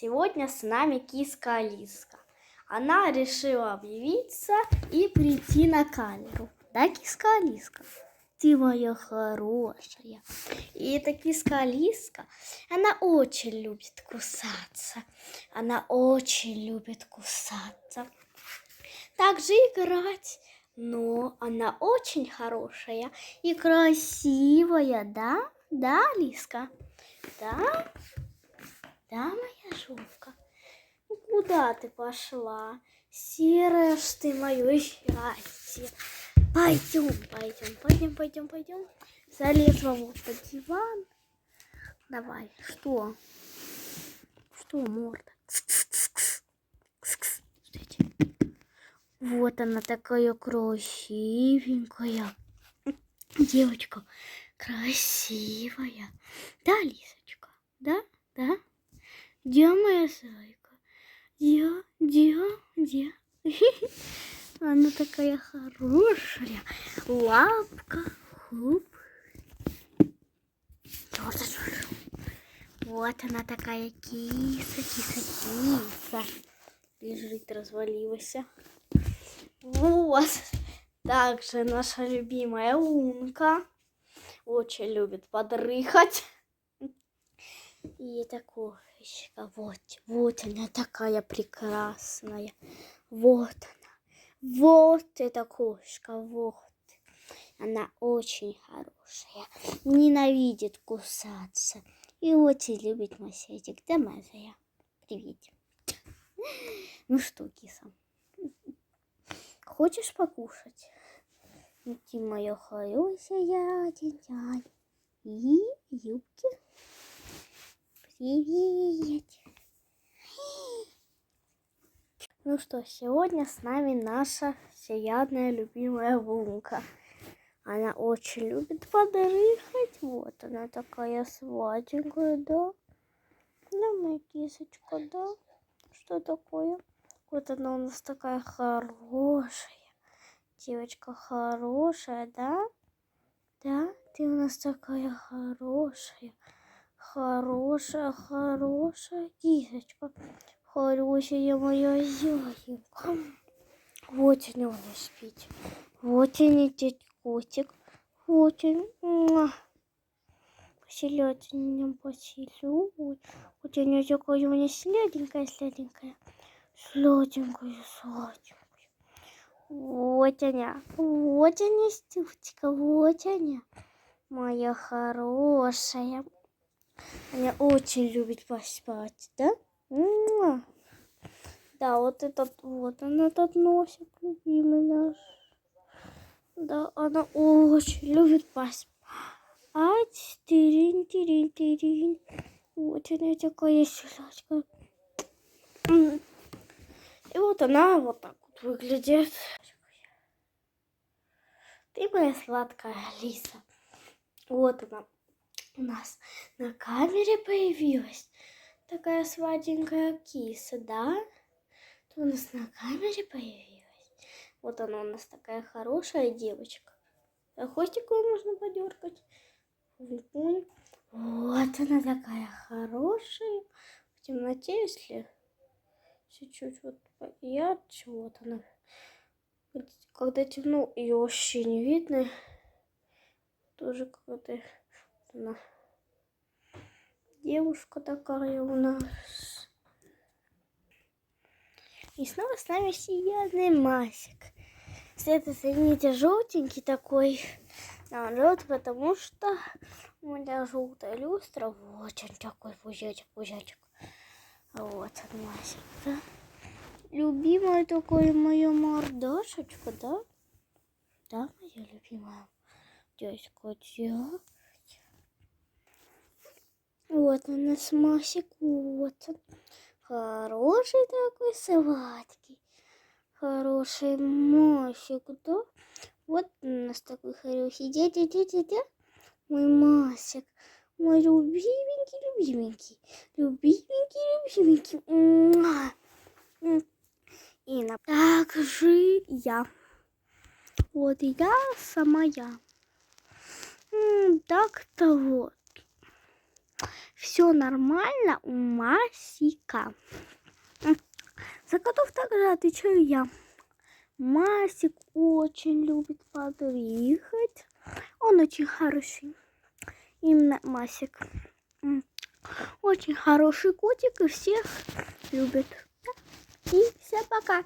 Сегодня с нами киска Алиска. Она решила объявиться и прийти на камеру. Да, киска Алиска? Ты моя хорошая. И эта киска Алиска, она очень любит кусаться. Она очень любит кусаться. Также играть. Но она очень хорошая и красивая, да? Да, Алиска? Да? Да, моя жопка? Куда ты пошла? Серая ж ты мое счастье. Пойдем. Залезла вот под диван. Давай, что? Что, морда? Смотрите. Вот она такая красивенькая. Девочка красивая. Да, Лисочка? Да? Да? Где моя зайка? Где? Она такая хорошая. Лапка. Хуп. Вот она такая киса. Лежит, развалилась. Вот. Также наша любимая Лунка. Очень любит подрыхать. И эта кошечка, вот она такая прекрасная. Вот эта кошка, вот. Она очень хорошая, ненавидит кусаться и очень любит массажик. Да, Мазая? Привет. Ну что, киса, хочешь покушать? Ты моя хорошая дитя. И юбки. Привет. Ну что, сегодня с нами наша всеядная любимая Лунка. Она очень любит подрыхать. Вот она такая сладенькая, да? Да, моя кисочка, да? Что такое? Вот она у нас такая хорошая. Девочка хорошая, да? Да? Ты у нас такая хорошая. Хорошая кисочка. Хорошая моя зайка. Вот они у нас спит. Вот они, дядь котик. Вот он. Поселять меня поселю. Вот они такая у меня сладенькая. Сладенькая. Вот она, Стючка, вот она. Моя хорошая. Она очень любит поспать, да? Да, вот она этот носик любимый наш. Да, она очень любит поспать. Тирин. Вот она такая сладкая. И вот она вот так вот выглядит. Ты моя сладкая Алиса. Вот она у нас на камере появилась. Такая сладенькая киса, да? Ты у нас на камере появилась. Вот она у нас такая хорошая девочка. А хвостиком можно подергать. Вот она такая хорошая. В темноте, если чуть-чуть вот ярче, вот она. Когда темно, ее вообще не видно. Тоже какая-то она девушка такая у нас. И снова с нами сиятельный Масик. Свет, извините, желтенький такой. Да, он желтый, потому что у меня желтая люстра. Вот он такой пузячек. Вот он, Масик, да? Любимая такая моя мордашечка, да? Да, моя любимая дядька, Вот у нас Масик, вот он. Хороший такой, сладкий. Хороший Масик, да? Вот у нас такой хороший дядя. Мой Масик. Мой любименький. И также я. Вот я сама я. Так-то вот. все нормально у Масика. За котов также отвечаю я. Масик очень любит подвигать. Он очень хороший. Именно Масик. Очень хороший котик и всех любит. И всем пока.